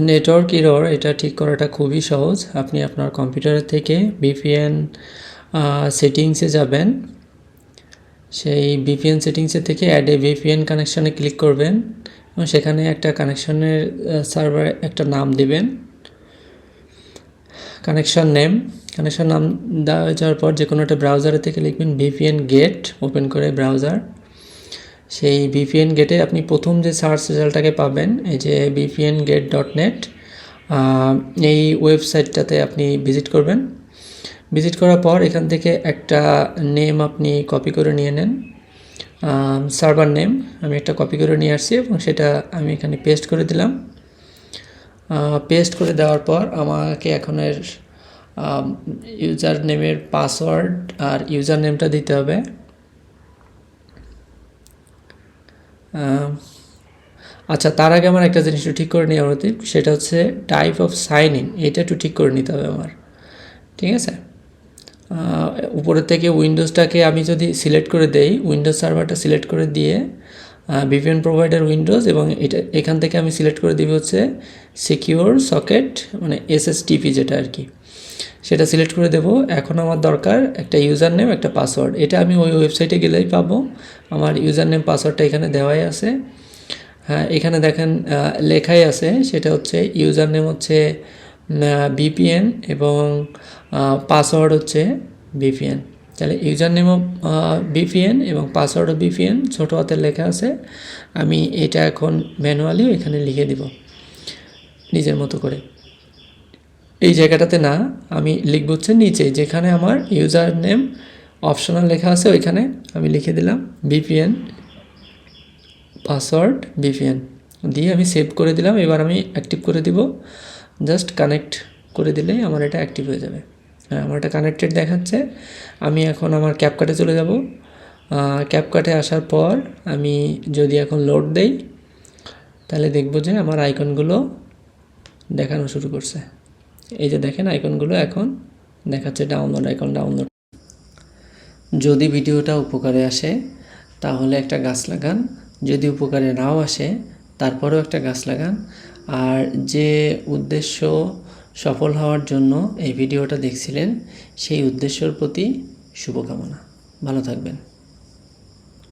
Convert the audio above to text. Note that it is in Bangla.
নেটওয়ার্ক এরর এটা ঠিক করাটা খুবই সহজ। আপনি আপনার কম্পিউটারের থেকে ভিপিএন সেটিংসে যাবেন। সেই ভিপিএন সেটিংসে থেকে অ্যাড এ ভিপিএন কানেকশানে ক্লিক করবেন এবং সেখানে একটা কানেকশনের সার্ভার একটা নাম দিবেন, কানেকশন নাম দেওয়া যাওয়ার পর যে কোনো একটা ব্রাউজারে থেকে লিখবেন ভিপিএন গেট, ওপেন করে ব্রাউজার। সেই ভিপিএন গেটে আপনি প্রথম যে সার্চ রেজাল্টটাকে পাবেন, এই যে vpngate.net, এই ওয়েবসাইটটাতে আপনি ভিজিট করবেন। ভিজিট করার পর এখান থেকে একটা নেম আপনি কপি করে নিয়ে নেন, সার্ভার নেম। আমি একটা কপি করে নিয়ে আসছি এবং সেটা আমি এখানে পেস্ট করে দিলাম। পেস্ট করে দেওয়ার পর আমাকে এখন ইউজার নেমের পাসওয়ার্ড আর ইউজার নেমটা দিতে হবে। আচ্ছা, তার আগে আমার একটা জিনিস ঠিক করে নেওয়া উচিত, সেটা হচ্ছে টাইপ অফ সাইন ইন, এটা একটু ঠিক করে নিতে হবে আমার। ঠিক আছে, উপরের থেকে উইন্ডোজটাকে আমি যদি সিলেক্ট করে দেই, উইন্ডোজ সার্ভারটা সিলেক্ট করে দিয়ে ভিপিএন প্রোভাইডার উইন্ডোজ, এবং এখান থেকে আমি সিলেক্ট করে দিব হচ্ছে সিকিউর সকেট, মানে SSTP যেটা আর কি, সেটা সিলেক্ট করে দেব। এখন আমার দরকার একটা ইউজার নেম, একটা পাসওয়ার্ড। এটা আমি ওই ওয়েবসাইটে গেলেই পাবো। আমার ইউজার নেম পাসওয়ার্ডটা এখানে দেওয়াই আছে। হ্যাঁ, এখানে দেখেন লেখাই আছে, সেটা হচ্ছে ইউজার নেম হচ্ছে ভিপিএন এবং পাসওয়ার্ড হচ্ছে ভিপিএন। তাহলে ইউজার নেমও ভিপিএন এবং পাসওয়ার্ডও ভিপিএন, ছোটো হাতের লেখা আছে। আমি এটা এখন ম্যানুয়ালি এখানে লিখে দিব নিজের মতো করে। এই জায়গাটাতে না, আমি লিখব হচ্ছে নিচে, যেখানে আমার ইউজার নেম অপশনাল লেখা আছে ওইখানে আমি লিখে দিলাম ভিপিএন পাসওয়ার্ড ভিপিএন দিয়ে আমি সেভ করে দিলাম। এবার আমি অ্যাক্টিভ করে দিব, জাস্ট কানেক্ট করে দিলেই আমার এটা অ্যাক্টিভ হয়ে যাবে। হ্যাঁ, আমার এটা কানেক্টেড দেখাচ্ছে। আমি এখন আমার ক্যাপকাটে চলে যাব। ক্যাপকাটে আসার পর আমি যদি এখন লোড দেই, তাহলে দেখব যে আমার আইকনগুলো দেখানো শুরু করছে। এই যে দেখেন আইকনগুলো এখন দেখাচ্ছে ডাউনলোড আইকন, ডাউনলোড। যদি ভিডিওটা উপকারে আসে তাহলে একটা গাছ লাগান, যদি উপকারে নাও আসে তারপরেও একটা গাছ লাগান। আর যে উদ্দেশ্য সফল হওয়ার জন্য এই ভিডিওটা দেখছিলেন, সেই উদ্দেশ্যর প্রতি শুভকামনা। ভালো থাকবেন।